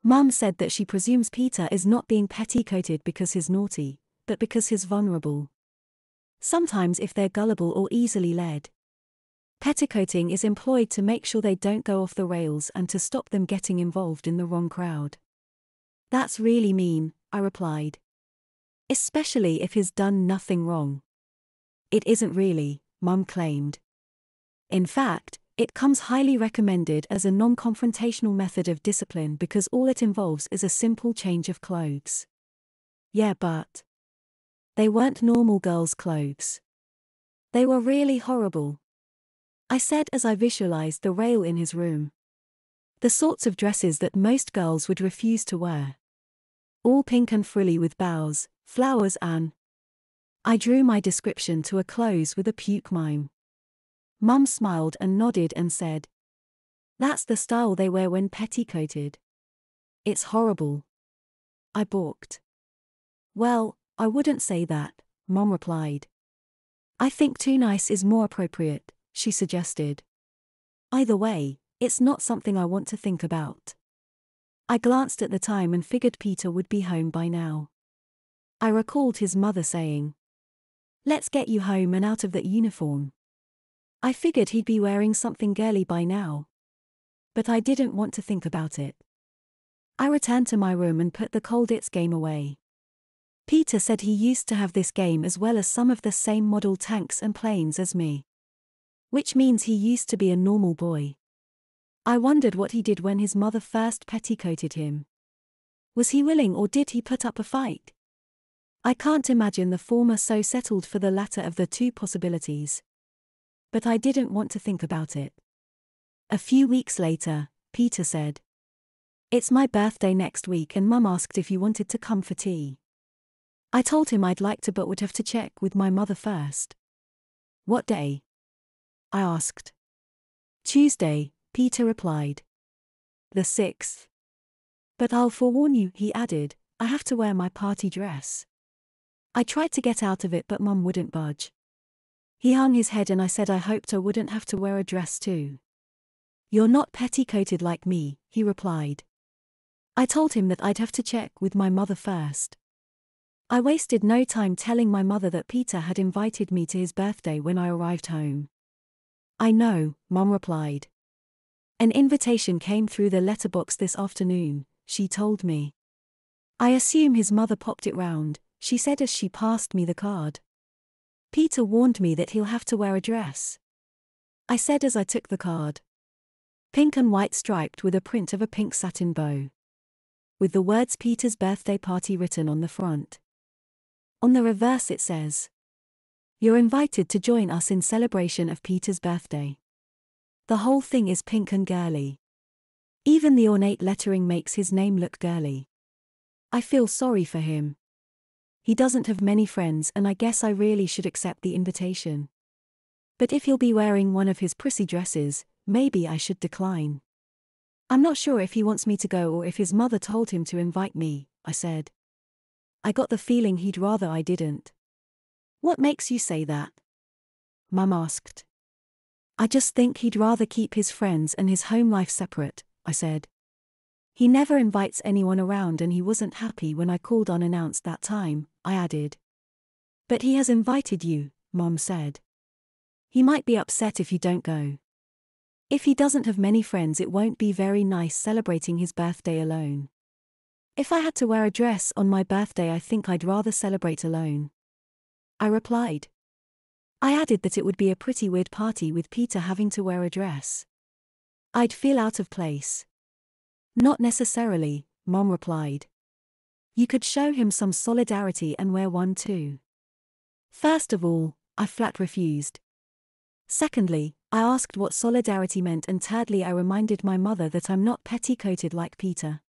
Mum said that she presumes Peter is not being petticoated because he's naughty, but because he's vulnerable. Sometimes if they're gullible or easily led. Petticoating is employed to make sure they don't go off the rails and to stop them getting involved in the wrong crowd. That's really mean, I replied. Especially if he's done nothing wrong. It isn't really, Mum claimed. In fact, it comes highly recommended as a non-confrontational method of discipline because all it involves is a simple change of clothes. Yeah, but they weren't normal girls' clothes. They were really horrible, I said as I visualized the rail in his room. The sorts of dresses that most girls would refuse to wear. All pink and frilly with bows, flowers and... I drew my description to a close with a puke mime. Mum smiled and nodded and said, "That's the style they wear when petticoated. It's horrible." I balked. "Well, I wouldn't say that," Mum replied. "I think too nice is more appropriate," she suggested. "Either way, it's not something I want to think about." I glanced at the time and figured Peter would be home by now. I recalled his mother saying, "Let's get you home and out of that uniform." I figured he'd be wearing something girly by now. But I didn't want to think about it. I returned to my room and put the Colditz game away. Peter said he used to have this game as well as some of the same model tanks and planes as me. Which means he used to be a normal boy. I wondered what he did when his mother first petticoated him. Was he willing or did he put up a fight? I can't imagine the former, so settled for the latter of the two possibilities. But I didn't want to think about it. A few weeks later, Peter said, "It's my birthday next week and Mum asked if you wanted to come for tea." I told him I'd like to but would have to check with my mother first. "What day?" I asked. "Tuesday," Peter replied. "The 6th. But I'll forewarn you," he added, "I have to wear my party dress." I tried to get out of it but Mum wouldn't budge. He hung his head and I said I hoped I wouldn't have to wear a dress too. "You're not petticoated like me," he replied. I told him that I'd have to check with my mother first. I wasted no time telling my mother that Peter had invited me to his birthday when I arrived home. "I know," Mum replied. "An invitation came through the letterbox this afternoon," she told me. "I assume his mother popped it round," she said as she passed me the card. "Peter warned me that he'll have to wear a dress," I said as I took the card. Pink and white striped with a print of a pink satin bow. With the words Peter's birthday party written on the front. On the reverse it says, "You're invited to join us in celebration of Peter's birthday." The whole thing is pink and girly. Even the ornate lettering makes his name look girly. I feel sorry for him. He doesn't have many friends and I guess I really should accept the invitation. But if he'll be wearing one of his prissy dresses, maybe I should decline. "I'm not sure if he wants me to go or if his mother told him to invite me," I said. I got the feeling he'd rather I didn't. "What makes you say that?" Mum asked. "I just think he'd rather keep his friends and his home life separate," I said. "He never invites anyone around and he wasn't happy when I called unannounced that time," I added. "But he has invited you," Mum said. "He might be upset if you don't go. If he doesn't have many friends it won't be very nice celebrating his birthday alone. If I had to wear a dress on my birthday I think I'd rather celebrate alone," I replied. I added that it would be a pretty weird party with Peter having to wear a dress. I'd feel out of place. "Not necessarily," Mom replied. "You could show him some solidarity and wear one too." First of all, I flat refused. Secondly, I asked what solidarity meant and thirdly I reminded my mother that I'm not petticoated like Peter.